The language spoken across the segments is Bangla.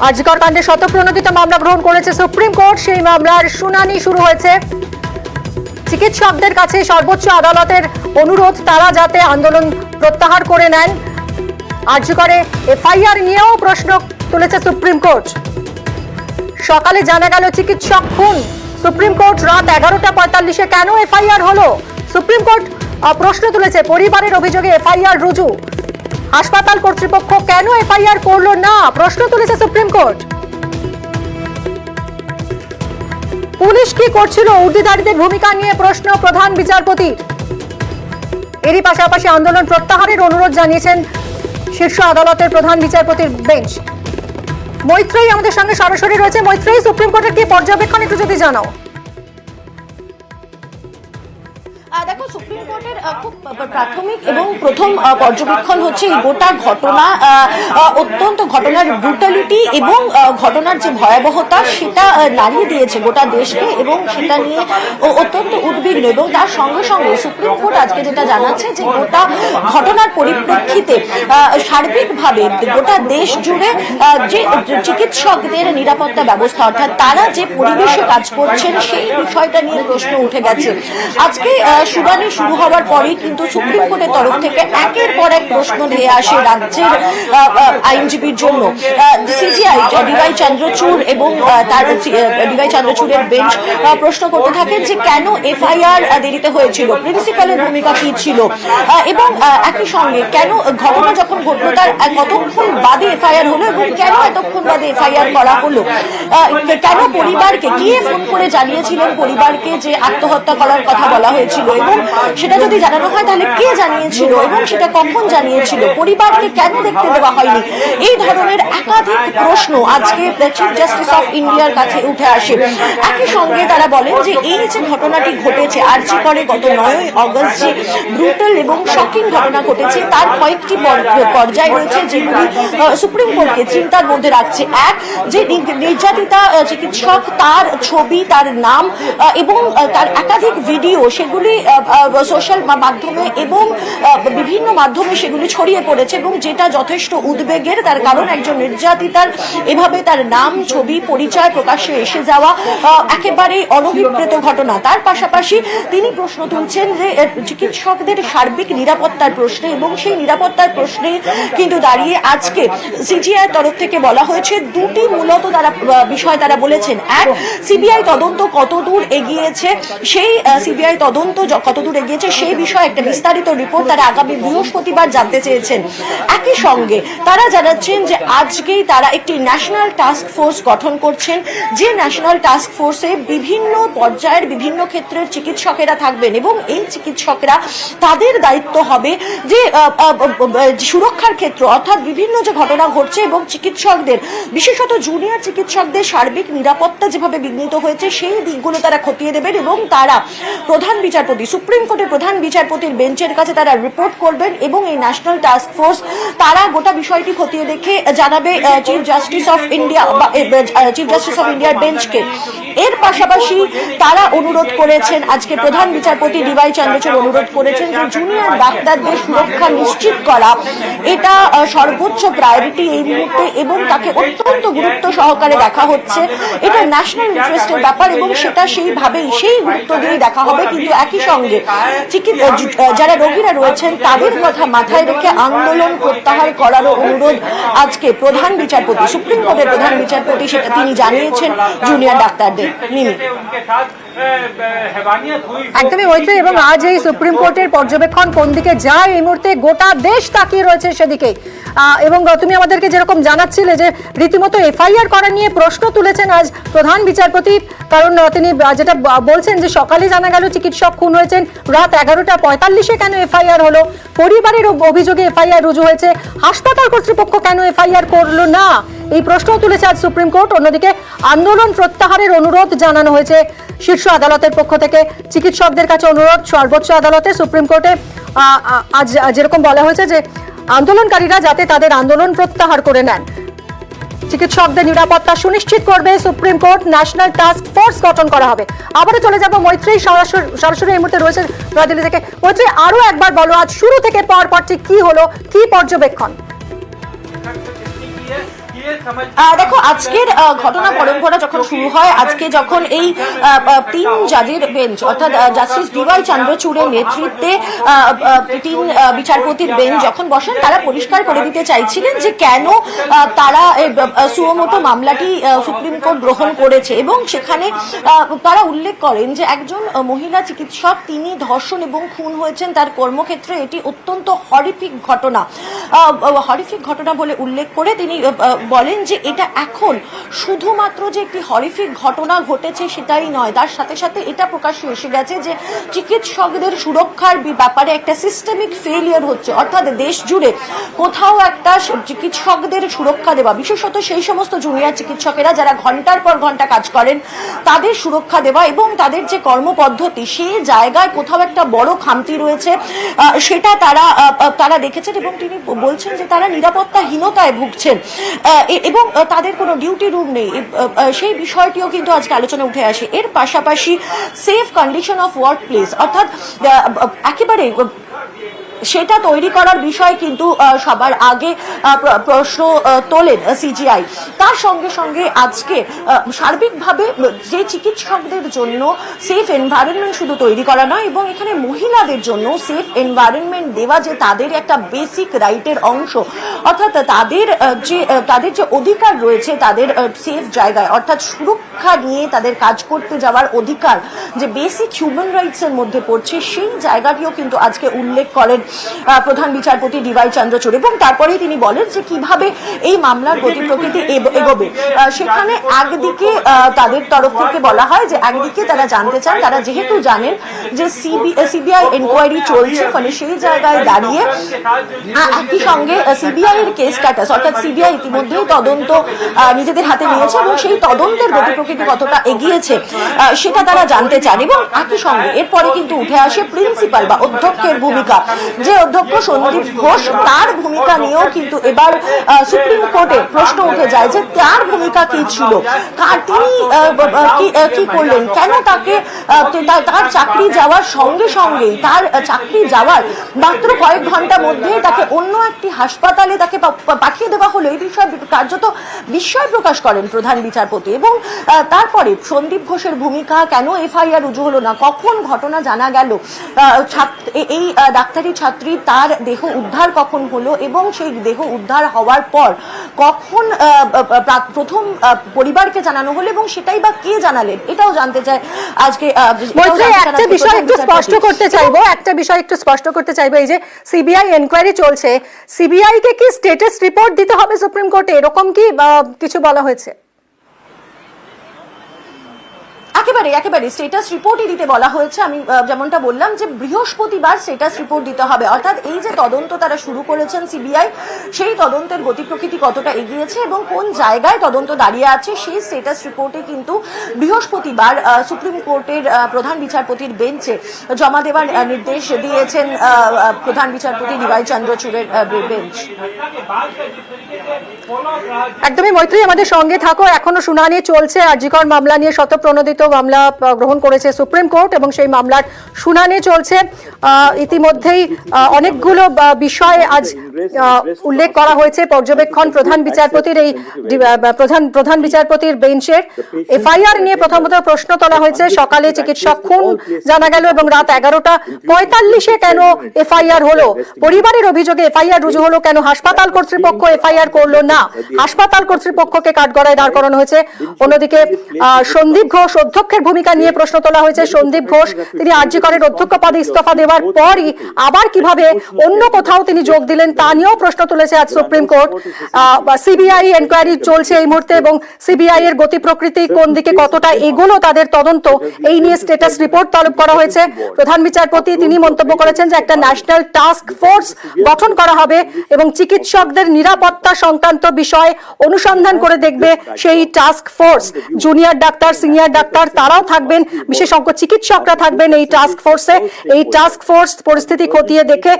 আরজিকর কাণ্ডে শতপ্রণোদিত মামলা গ্রহণ করেছে সুপ্রিম কোর্ট। সেই মামলার শুনানি শুরু হয়েছে। চিকিৎসকদের কাছে সর্বোচ্চ আদালতের অনুরোধ তারা যাতে আন্দোলন প্রত্যাহার করে নেন। আরজিকরে এফআইআর নিয়েও প্রশ্ন তুলেছে সুপ্রিম কোর্ট। সকালে জানা গেল চিকিৎসক খুন। সুপ্রিম কোর্ট রাত 11:45-এ কেন এফআইআর হলো? সুপ্রিম কোর্ট প্রশ্ন তুলেছে। পরিবারের অভিযোগে এফআইআর রুজু। হাসপাতাল কর্তৃপক্ষ কেন এফআইআর করলো না? প্রশ্ন তুলেছে সুপ্রিম কোর্ট। পুলিশ কি করছিল? উর্দিধারীদের ভূমিকা নিয়ে প্রশ্ন প্রধান বিচারপতির। এরই পাশাপাশি আন্দোলন প্রত্যাহারের অনুরোধ জানিয়েছেন শীর্ষ আদালতের প্রধান বিচারপতির বেঞ্চ। মৈত্রেয়ী আমাদের সঙ্গে সরাসরি রয়েছে। মৈত্রেয়ী, সুপ্রিম কোর্টের কি পর্যবেক্ষণ একটু যদি জানাও। দেখো, সুপ্রিম কোর্টের খুব প্রাথমিক এবং প্রথম পর্যবেক্ষণ হচ্ছে এই গোটা ঘটনা, অত্যন্ত ঘটনার ব্রুটালিটি এবং ঘটনার যে ভয়াবহতা সেটা নাড়িয়ে দিয়েছে গোটা দেশকে এবং সেটা নিয়ে অত্যন্ত উদ্বিগ্ন। এবং তার সঙ্গে সঙ্গে সুপ্রিম কোর্ট আজকে যেটা জানাচ্ছে যে গোটা ঘটনার পরিপ্রেক্ষিতে সার্বিকভাবে গোটা দেশ জুড়ে যে চিকিৎসকদের নিরাপত্তা ব্যবস্থা, অর্থাৎ তারা যে পরিবেশে কাজ করছেন সেই বিষয়টা নিয়ে প্রশ্ন উঠে গেছে। আজকে শুনানি শুরু হওয়ার পরেই কিন্তু সুপ্রিম কোর্টের তরফ থেকে একের পর এক প্রশ্ন ধেয়ে আসে রাজ্যের আইনজীবীর জন্য। সিজিআই ডিওয়াই চন্দ্রচূড় এবং তার ডিওয়াই চন্দ্রচূড়ের বেঞ্চ প্রশ্ন করতে থাকে যে কেন এফআইআর দেরিতে হয়েছিল, প্রিন্সিপালের ভূমিকা কি ছিল, এবং একই সঙ্গে কেন ঘটনা যখন ঘটলো তার কতক্ষণ বাদে এফআইআর হলো এবং কেন এতক্ষণ বাদে এফআইআর করা হলো, কেন পরিবারকে কে ফোন করে জানিয়েছিলেন পরিবারকে যে আত্মহত্যা করার কথা বলা হয়েছিল, এবং সেটা যদি জানানো হয় তাহলে কে জানিয়েছিল এবং সেটা কখন জানিয়েছিল, পরিবারকে কেন দেখতে দেওয়া হয়নি। এই ধরনের একাধিক প্রশ্ন আজকে চিফ জাস্টিস অফ ইন্ডিয়ার কাছে উঠে আসে। একই সঙ্গে তারা বলেন যে এই যে ঘটনাটি ঘটেছে আরজিকরে গত 9 অগস্ট যে ব্রুটাল এবং শকিং ঘটনা ঘটেছে তার কয়েকটি পর্যায় রয়েছে যেগুলি সুপ্রিম কোর্টকে চিন্তার মধ্যে রাখছে। এক, যে নির্যাতিতা চিকিৎসক, তার ছবি, তার নাম এবং তার একাধিক ভিডিও সেগুলি সোশ্যাল মাধ্যমে এবং বিভিন্ন মাধ্যমে সেগুলি ছড়িয়ে পড়েছে এবং যেটা যথেষ্ট উদ্বেগের। তার কারণ একজন নির্যাতিতার এভাবে তার নাম, ছবি, পরিচয় প্রকাশ্যে এসে যাওয়া একেবারে অনভিপ্রেত ঘটনা। তার পাশাপাশি তিনি প্রশ্ন তুলছেন যে চিকিৎসকদের সার্বিক নিরাপত্তার প্রশ্নে এবং সেই নিরাপত্তার প্রশ্নে কিন্তু দাঁড়িয়ে আজকে সিজিআই তরফ থেকে বলা হয়েছে দুটি মূলত বিষয় তারা বলেছেন। এক, সিবিআই তদন্ত কতদূর এগিয়েছে, সেই সিবিআই তদন্ত কতদূর এগিয়েছে সেই বিষয়ে একটা বিস্তারিত রিপোর্ট তারা আগামী বৃহস্পতিবার জানতে চেয়েছেন। একই সঙ্গে তারা জানাচ্ছেন যে আজকেই তারা একটি ন্যাশনাল টাস্ক ফোর্স গঠন করছেন, যে ন্যাশনাল টাস্ক ফোর্সে বিভিন্ন পর্যায়ের বিভিন্ন ক্ষেত্রের চিকিৎসকেরা থাকবেন এবং এই চিকিৎসকরা তাদের দায়িত্ব হবে যে সুরক্ষার ক্ষেত্র, অর্থাৎ বিভিন্ন যে ঘটনা ঘটছে এবং চিকিৎসকদের বিশেষত জুনিয়র চিকিৎসকদের সার্বিক নিরাপত্তা যেভাবে বিঘ্নিত হয়েছে সেই দিকগুলো তারা খতিয়ে দেবেন এবং তারা প্রধান বিচারপতি, সুপ্রিম কোর্টের প্রধান বিচারপতির বেঞ্চের কাছে তারা রিপোর্ট করবেন এবং এই ন্যাশনাল টাস্ক ফোর্স তারা গোটা বিষয়টি খতিয়ে দেখে জানাবে চিফ জাস্টিস অফ ইন্ডিয়া বা চিফ জাস্টিস অফ ইন্ডিয়ার বেঞ্চকে। এর পাশাপাশি তারা অনুরোধ করেছেন, আজকে প্রধান বিচারপতি ডিওয়াই চন্দ্রচূড় অনুরোধ করেছেন যে জুনিয়র ডাক্তারদের সুরক্ষা নিশ্চিত করা এটা সর্বোচ্চ প্রায়োরিটি এই মুহূর্তে এবং তাকে অত্যন্ত গুরুত্ব সহকারে দেখা হচ্ছে। এটা ন্যাশনাল ইন্টারেস্টের ব্যাপার এবং সেটা সেইভাবেই সেই গুরুত্ব দিয়ে দেখা হবে। কিন্তু একই সঙ্গে যারা রোগীরা রয়েছেন তাদের কথা মাথায় রেখে আন্দোলন প্রত্যাহার করারও অনুরোধ আজকে প্রধান বিচারপতি, সুপ্রিম কোর্টের প্রধান বিচারপতি সেটা তিনি জানিয়েছেন জুনিয়র ডাক্তারদের। মিমি, একদমই মৈত্রী, এবং আজ এই সুপ্রিম কোর্টের পর্যবেক্ষণ কোন দিকে যায় এই মুহূর্তে গোটা দেশ তাকিয়ে রয়েছে সেদিকে। এবং তুমি আমাদেরকে যেরকম জানাচ্ছিলে যে রীতিমতো এফআইআর করা নিয়ে প্রশ্ন তুলেছেন আজ প্রধান বিচারপতি, কারণ তিনি যেটা বলছেন যে সকালে জানা গেল চিকিৎসক খুন হয়েছেন, রাত 11:45-এ কেন এফআইআর হলো, পরিবারের অভিযোগে এফআইআর রুজু হয়েছে, হাসপাতাল কর্তৃপক্ষ কেন এফআইআর করলো না, এই প্রশ্নও তুলেছে আজ সুপ্রিম কোর্ট। অন্যদিকে আন্দোলন প্রত্যাহারের অনুরোধ জানানো হয়েছে শীর্ষ আদালতের পক্ষ থেকে। চিকিৎসকদের কাছে অনুরোধ সর্বোচ্চ আদালতে। সুপ্রিম কোর্টে আজ যেরকম বলা হয়েছে যে আন্দোলনকারীরা যাতে তাদের আন্দোলন প্রত্যাহার করে নেন। চিকিৎসকদের নিরাপত্তা সুনিশ্চিত করবে supreme court, national task force গঠন করা হবে। আবারও চলে যাব মৈত্রী, সরাসরি এই মুহূর্তে রয়েছে নয়াদিল্লি থেকে। মৈত্রী, আরো একবার বলো আজ শুরু থেকে পর ঠিক কি হলো, কি পর্যবেক্ষণ? দেখো আজকের ঘটনা পরম্পরা যখন শুরু হয়, আজকে যখন এই 3 জাজের বেঞ্চ অর্থাৎ জাস্টিস ডিওয়াই চন্দ্রচূড়ের নেতৃত্বে 3 বিচারপতির বেঞ্চ যখন বসেন, তারা পরিষ্কার করে দিতে চাইছিলেন যে কেন তারা সুমোটো মামলাটি সুপ্রিম কোর্ট গ্রহণ করেছে, এবং সেখানে তারা উল্লেখ করেন যে একজন মহিলা চিকিৎসক, তিনি ধর্ষণ এবং খুন হয়েছেন তার কর্মক্ষেত্রে। এটি অত্যন্ত হরিফিক ঘটনা বলে উল্লেখ করে তিনি বলেন যে এটা এখন শুধুমাত্র যে একটি হরিফিক ঘটনা ঘটেছে সেটাই নয়, তার সাথে সাথে এটা প্রকাশ্যে এসে গেছে যে চিকিৎসকদের সুরক্ষার ব্যাপারে একটা সিস্টেমিক ফেলিয়ার হচ্ছে। অর্থাৎ দেশ জুড়ে কোথাও একটা চিকিৎসকদের সুরক্ষা দেওয়া, বিশেষত সেই সমস্ত জুনিয়র চিকিৎসকেরা যারা ঘন্টার পর ঘন্টা কাজ করেন, তাদের সুরক্ষা দেওয়া এবং তাদের যে কর্মপদ্ধতি, সেই জায়গায় কোথাও একটা বড় খামতি রয়েছে, সেটা তারা দেখেছেন এবং তিনি বলছেন যে তারা নিরাপত্তাহীনতায় ভুগছেন এবং তাদের কোনো ডিউটি রুম নেই। সেই বিষয়টিও কিন্তু আজকে আলোচনা উঠে আসে। এর পাশাপাশি safe condition of work place, অর্থাৎ একেবারে সেটা তৈরি করার বিষয় কিন্তু সবার আগে প্রশ্ন তোলেন সিজিআই। তার সঙ্গে সঙ্গে আজকে সার্বিকভাবে যে চিকিৎসকদের জন্য সেফ এনভায়রনমেন্ট শুধু তৈরি করা নয়, এবং এখানে মহিলাদের জন্য সেফ এনভায়রনমেন্ট দেওয়া যে তাদের একটা বেসিক রাইটের অংশ, অর্থাৎ তাদের যে অধিকার রয়েছে তাদের সেফ জায়গায়, অর্থাৎ সুরক্ষা নিয়ে তাদের কাজ করতে যাওয়ার অধিকার যে বেসিক হিউম্যান রাইটস এর মধ্যে পড়ছে, সেই জায়গাটিও কিন্তু আজকে উল্লেখ করেন প্রধান বিচারপতি ডিওয়াই চন্দ্রচূড়। এবং তারপরেই তিনি বলেন যে কিভাবে এই মামলার গতি প্রকৃতি এগোবে। সেখানে একদিকে তাদের তরফ থেকে বলা হয় যে একদিকে তারা জানতে চান, তারা যেহেতু জানেন যে সিবিআই এনকোয়ারি চলছে, ফলে সেই জায়গায় দাঁড়িয়ে একই সঙ্গে সিবিআই এর কেস স্ট্যাটাস, অর্থাৎ সিবিআই ইতিমধ্যেই তদন্ত নিজেদের হাতে নিয়েছে এবং সেই তদন্তের গতি প্রকৃতি কতটা এগিয়েছে সেটা তারা জানতে চান। এবং একই সঙ্গে এরপরে কিন্তু উঠে আসে প্রিন্সিপাল বা অধ্যক্ষের ভূমিকা। যে অধ্যক্ষ সন্দীপ ঘোষ, তার ভূমিকা নিয়েও কিন্তু এবার সুপ্রিম কোর্টে প্রশ্ন উঠে যায় যে তার ভূমিকা কি ছিল, তিনি কি করলেন, কেন তাকে তার চাকরি যাওয়ার সঙ্গে সঙ্গেই, তার চাকরি যাওয়ার মাত্র কয়েক ঘন্টা মধ্যে তাকে অন্য একটি হাসপাতালে তাকে পাঠিয়ে দেওয়া হলো। এই বিষয়ে কার্যত বিস্ময় প্রকাশ করেন প্রধান বিচারপতি। এবং তারপরে সন্দীপ ঘোষের ভূমিকা, কেন এফআইআর রুজু হলো না, কখন ঘটনা জানা গেল, এই ডাক্তারি ছাত্রী তার দেহ উদ্ধার কখন হলো, এবং সেই দেহ উদ্ধার হওয়ার পর কখন প্রথম পরিবারকে জানানো হলো এবং সেটাই বা কে জানালেন, এটাও জানতে চায় আজকে। একটা বিষয় একটু স্পষ্ট করতে চাইবো, এই যে সিবিআই এনকোয়ারি চলছে, সিবিআই কে কি স্ট্যাটাস রিপোর্ট দিতে হবে সুপ্রিম কোর্টে, এরকম কি কিছু বলা হয়েছে? একেবারে স্ট্যাটাস রিপোর্টই দিতে বলা হয়েছে। আমি যেমনটা বললাম যে বৃহস্পতিবার স্ট্যাটাস রিপোর্ট দিতে হবে, অর্থাৎ এই যে তদন্ত তারা শুরু করেছেন সিবিআই, সেই তদন্তের গতি প্রকৃতি কতটা এগিয়েছে এবং কোন জায়গায় তদন্ত দাঁড়িয়ে আছে, সেই স্ট্যাটাস রিপোর্টে কিন্তু বৃহস্পতিবার সুপ্রিম কোর্টের প্রধান বিচারপতির বেঞ্চে জমা দেওয়ার নির্দেশ দিয়েছেন প্রধান বিচারপতি ডিওয়াই চন্দ্রচূড়ের বেঞ্চ। একদমই মৈত্রী, আমাদের সঙ্গে থাকো। এখনো শুনানি চলছে আরজিকর মামলা নিয়ে, শতপ্রণোদিত মামলা গ্রহণ করেছে সুপ্রিম কোর্ট এবং সেই মামলার শুনানি চলছে। ইতিমধ্যেই অনেকগুলো বিষয় আজ উল্লেখ করা হয়েছে পর্যবেক্ষণ প্রধান বিচারপতির এই প্রধান বিচারপতির বেঞ্চের। এফআইআর নিয়ে প্রথমত প্রশ্ন তোলা হয়েছে। সকালে চিকিৎসক খুন জানা গেল এবং রাত 11:45 কেন এফআইআর হলো, পরিবারের অভিযোগে এফআইআর রুজু হলো কেন, হাসপাতাল কর্তৃপক্ষ এফআইআর করলো না, হাসপাতাল কর্তৃপক্ষকে কাঠগড়ায় দাঁড় করানো হয়েছে। অন্যদিকে সন্দীপ ঘোষ অধ্যক্ষের ভূমিকা নিয়ে প্রশ্ন তোলা হয়েছে। সন্দীপ ঘোষ তিনি আরজিকরের অধ্যক্ষ পদে ইস্তফা দেওয়ার পরই আবার কিভাবে অন্য কোথাও তিনি যোগ দিলেন তা নিয়েও প্রশ্ন তুলেছে আজ সুপ্রিম কোর্ট। সিবিআই এনকোয়ারি চলছে এই মুহূর্তে এবং সিবিআই এর গতি প্রকৃতি কোন দিকে, কতটা এগোলো তাদের তদন্ত, এই নিয়ে স্ট্যাটাস রিপোর্ট তলব করা হয়েছে। প্রধান বিচারপতি তিনি মন্তব্য করেছেন যে একটা ন্যাশনাল টাস্ক ফোর্স গঠন করা হবে এবং চিকিৎসকদের নিরাপত্তা সংক্রান্ত বিষয় অনুসন্ধান করে দেখবে সেই task force. Junior doctor, senior doctor তারাও থাকবেন, বিশেষজ্ঞ চিকিৎসকরা থাকবেন এই টাস্ক ফোর্সে। এই টাস্ক ফোর্স পরিস্থিতি খতিয়ে দেখে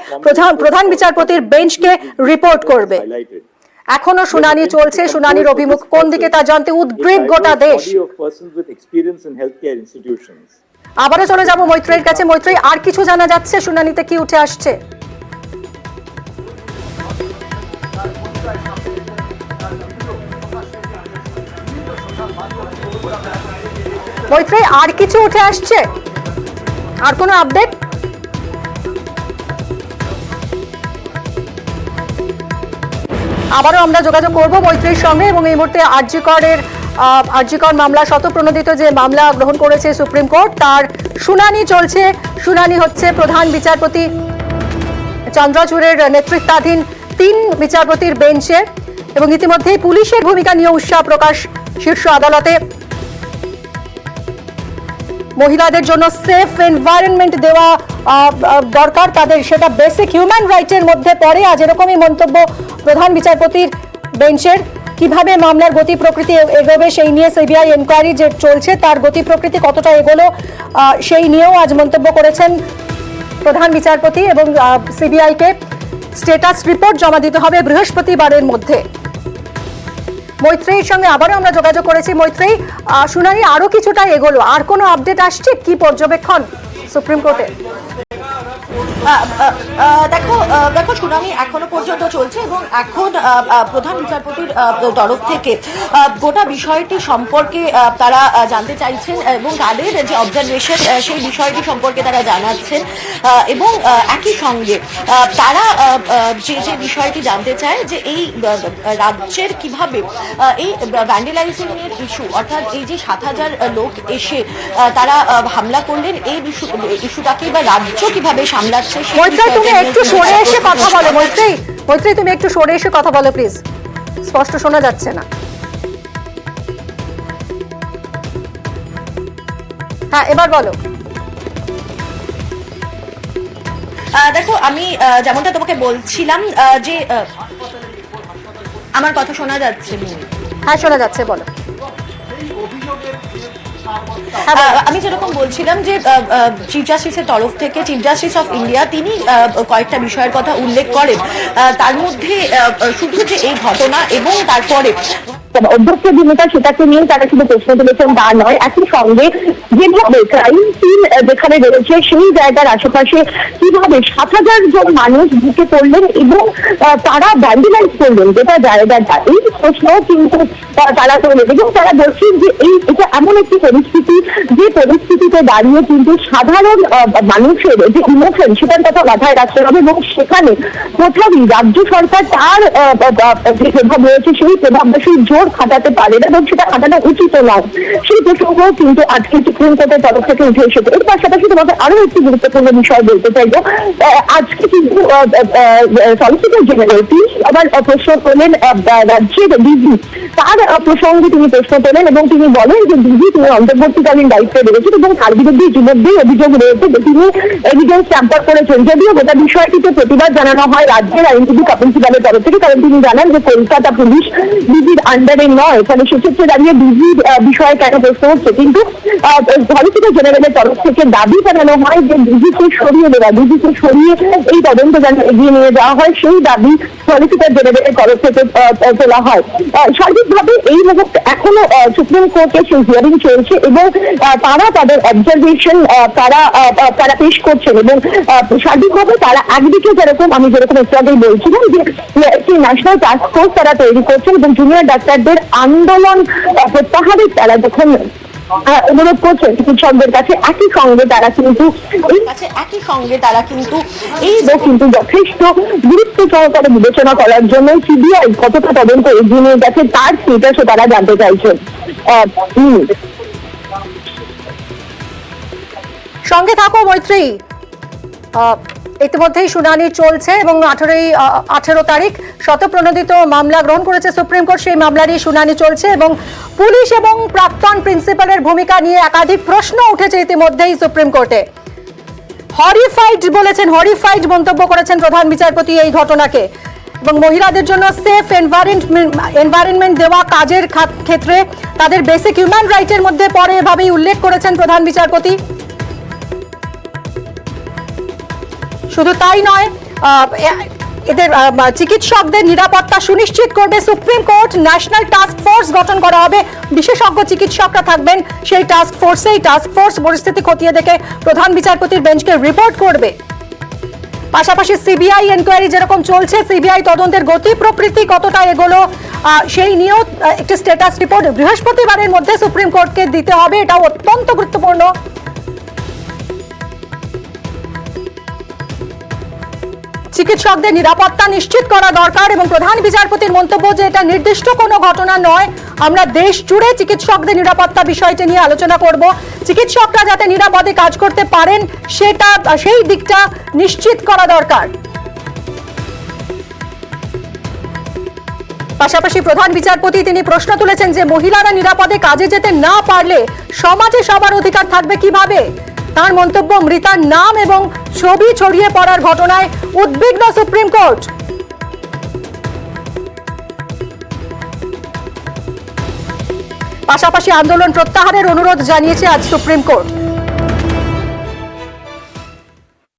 প্রধান বিচারপতির বেঞ্চকে রিপোর্ট করবে। এখনো শুনানি চলছে, শুনানির অভিমুখ কোন দিকে তা জানতে উদ্গ্রীব গোটা দেশ। আবারও চলে যাব মৈত্রীর কাছে। মৈত্রী, আর কিছু জানা যাচ্ছে, শুনানিতে কি উঠে আসছে? মৈত্রী, আর কিছু উঠে আসছে, আর কোনো আপডেট? আবারও আমরা যোগাযোগ করব মৈত্রীর সঙ্গে এবং এই মুহূর্তে আরজিকর মামলা শতপ্রণোদিত যে মামলা গ্রহণ করেছে সুপ্রিম কোর্ট, তার শুনানি চলছে। শুনানি হচ্ছে প্রধান বিচারপতি চন্দ্রচূড়ের নেতৃত্বাধীন 3 বিচারপতির বেঞ্চে এবং ইতিমধ্যেই পুলিশের ভূমিকা নিয়ে উৎসাহ প্রকাশ শীর্ষ আদালতে। মহিলাদের জন্য সেফ এনভায়রনমেন্ট দেওয়া দরকার, তাদের সেটা বেসিক হিউম্যান রাইটের মধ্যে পড়ে। আজ এরকমই মন্তব্য প্রধান বিচারপতির বেঞ্চের। কিভাবে মামলার গতি প্রকৃতি এগোবে সেই নিয়ে সিবিআই এনকোয়ারি যে চলছে তার গতি প্রকৃতি কতটা এগোলো সেই নিয়েও আজ মন্তব্য করেছেন প্রধান বিচারপতি এবং সিবিআইকে স্ট্যাটাস রিপোর্ট জমা দিতে হবে বৃহস্পতিবারের মধ্যে। মৈত্রীর সঙ্গে আবারও আমরা যোগাযোগ করেছি। মৈত্রী, শুনানি আরো কিছুটা এগোলো, আর কোনো আপডেট আসছে? কি পর্যবেক্ষণ সুপ্রিম কোর্টে? দেখো শুনানি এখনো পর্যন্ত চলছে এবং এখন প্রধান বিচারপতির তরফ থেকে গোটা বিষয়টি সম্পর্কে তারা জানতে চাইছেন এবং তাদের যে অবজারভেশন সেই বিষয়টি সম্পর্কে তারা জানাচ্ছেন এবং একই সঙ্গে তারা যে বিষয়টি জানতে চায় যে এই রাজ্যের কিভাবে এই ভ্যান্ডালাইজিং এর ইস্যু, অর্থাৎ এই যে 7,000 লোক এসে তারা হামলা করলেন, এই ইস্যুটাকে বা রাজ্য কিভাবে সামলাচ্ছে। মৈত্রী, তুমি একটু সরে এসে কথা বলো। মৈত্রী, তুমি একটু সরে এসে কথা বলো প্লিজ, স্পষ্ট শোনা যাচ্ছে না। হ্যাঁ, এবার বলো। দেখো আমি যেমনটা তোমাকে বলছিলাম যে আমার কথা শোনা যাচ্ছে? হ্যাঁ, শোনা যাচ্ছে, বলো। আমি যেরকম বলছিলাম যে চিফ জাস্টিসের তরফ থেকে চিফ জাস্টিস অফ ইন্ডিয়া তিনি কয়েকটা বিষয়ের কথা উল্লেখ করেন। তার মধ্যে শুধু যে এই ঘটনা এবং তারপরে অধ্যক্ষ ভূমিকা সেটাকে নিয়ে তারা শুধু প্রশ্ন তুলেছেন তা নয়, একই সঙ্গে যেভাবে ক্রাইম সিন যেখানে রয়েছে সেই জায়গার আশেপাশে কিভাবে 7,000 জন মানুষ ঢুকে পড়লেন এবং তারা ভ্যান্ডালাইজ করলেন যেটা জায়গাটা, এই প্রশ্ন কিন্তু তারা করলেন এবং তারা বলছেন যে এটা এমন একটি পরিস্থিতি যে পরিস্থিতিতে দাঁড়িয়ে কিন্তু সাধারণ মানুষের যে ইমোশন সেটার কথা মাথায় রাখতে হবে এবং সেখানে কোথাওই রাজ্য সরকার তার যে প্রভাব রয়েছে সেই প্রভাবশীল জোর খাটাতে পারে না এবং সেটা খাটানো উচিত নয়। সেই প্রসঙ্গ কিন্তু আজকে সুপ্রিম কোর্টের তরফ থেকে উঠে এসেছে। এর পাশাপাশি তোমাকে আরো একটি গুরুত্বপূর্ণ বিষয় বলতে চাইবো। আজকে কিন্তু সলিসিটর জেনারেল তিনি আবার প্রশ্ন করলেন রাজ্যের ডিজি, তার প্রসঙ্গে তিনি প্রশ্ন তোলেন এবং তিনি বলেন যে ডিজি তিনি অন্তর্বর্তীকালীন দায়িত্বে রয়েছেন এবং তার বিরুদ্ধে ইতিমধ্যেই অভিযোগ রয়েছে যে তিনি এভিডেন্স ট্যাম্পার করেছেন। যদিও গোটা বিষয়টিতে প্রতিবাদ জানানো হয় রাজ্যের আইনজীবী কপিল সিবালের তরফ থেকে, কারণ তিনি জানান যে কলকাতা পুলিশ ডিজির আন্ডারে নয়, ফলে সেক্ষেত্রে দাঁড়িয়ে ডিজির বিষয়ে কেন প্রশ্ন হচ্ছে। কিন্তু সলিসিটর জেনারেলের তরফ থেকে দাবি জানানো হয় যে ডিজিকে সরিয়ে দেওয়া, ডিজিকে সরিয়ে এই তদন্ত যেন এগিয়ে নিয়ে যাওয়া হয়, সেই দাবি সলিসিটর জেনারেলের তরফ থেকে তোলা হয়। সার্বিকভাবে এই মুহূর্তে এখনো সুপ্রিম কোর্টে সেই হিয়ারিং চলছে এবং তারা তাদের অবজারভেশন তারা পেশ করছেন এবং সার্বিকভাবে তারা একদিকে যেরকম আমি যেরকম একটু আগেই বলছিলাম যে একটি ন্যাশনাল টাস্ক ফোর্স তারা তৈরি করছেন এবং জুনিয়র ডাক্তারদের আন্দোলন প্রত্যাহারে তারা যখন অনুরোধ করছেন চিকিৎসকদের কাছে, একই সঙ্গে তারা কিন্তু এই কিন্তু যথেষ্ট গুরুত্ব সহকারে বিবেচনা করার জন্য সিবিআই কতটা তদন্ত এগিয়ে নিয়ে গেছে তার স্টেটাসও তারা জানতে চাইছেন। সঙ্গে থাকো মৈত্রী। ইতিমধ্যেই শুনানি চলছে এবং 18 তারিখ শতপ্রণোদিত মামলা গ্রহণ করেছে সুপ্রিম কোর্ট, সেই মামলারই শুনানি চলছে এবং পুলিশ এবং প্রাক্তন প্রিন্সিপালের ভূমিকা নিয়ে একাধিক প্রশ্ন উঠেছে ইতিমধ্যেই সুপ্রিম কোর্টে। হরিফাইড মন্তব্য করেছেন প্রধান বিচারপতি এই ঘটনাকে এবং মহিলাদের জন্য সেফ এনভায়রনমেন্ট দেওয়া কাজের ক্ষেত্রে তাদের বেসিক হিউম্যান রাইটের মধ্যে পড়ে, এভাবেই উল্লেখ করেছেন প্রধান বিচারপতি। শুধু তাই নয়, এদের চিকিৎসকদের নিরাপত্তা সুনিশ্চিত করবে supreme court. National task force গঠন করা হবে, বিশেষজ্ঞ চিকিৎসকরা থাকবেন সেই টাস্ক ফোর্সে। এই টাস্ক ফোর্স পরিস্থিতি খতিয়ে দেখে প্রধান বিচারপতির বেঞ্চকে রিপোর্ট করবে। পাশাপাশি সিবিআই এনকোয়ারি যেরকম চলছে, সিবিআই তদন্তের গতি প্রকৃতি কতটা এগোলো সেই নিয়েও একটি স্ট্যাটাস রিপোর্ট বৃহস্পতিবারের মধ্যে সুপ্রিম কোর্টকে দিতে হবে, এটাও অত্যন্ত গুরুত্বপূর্ণ। চিকিৎসকদের নিরাপত্তা নিশ্চিত করা দরকার এবং প্রধান বিচারপতির মন্তব্য যে এটা নির্দিষ্ট কোনো ঘটনা নয়, আমরা দেশ জুড়ে চিকিৎসকদের নিরাপত্তা বিষয়টি নিয়ে আলোচনা করব। চিকিৎসকরা যাতে নিরাপদে কাজ করতে পারেন সেই দিকটা নিশ্চিত করা দরকার। পাশাপাশি প্রধান বিচারপতি তিনি প্রশ্ন তুলেছেন যে মহিলারা নিরাপদে কাজে যেতে না পারলে সমাজে সবার অধিকার থাকবে কিভাবে। তার মন্তব্য, মৃতার নাম এবং ছবি ছড়িয়ে পড়ার ঘটনায় উদ্বিগ্ন সুপ্রিম কোর্ট। পাশাপাশি আন্দোলন প্রত্যাহারের অনুরোধ জানিয়েছে আজ সুপ্রিম কোর্ট।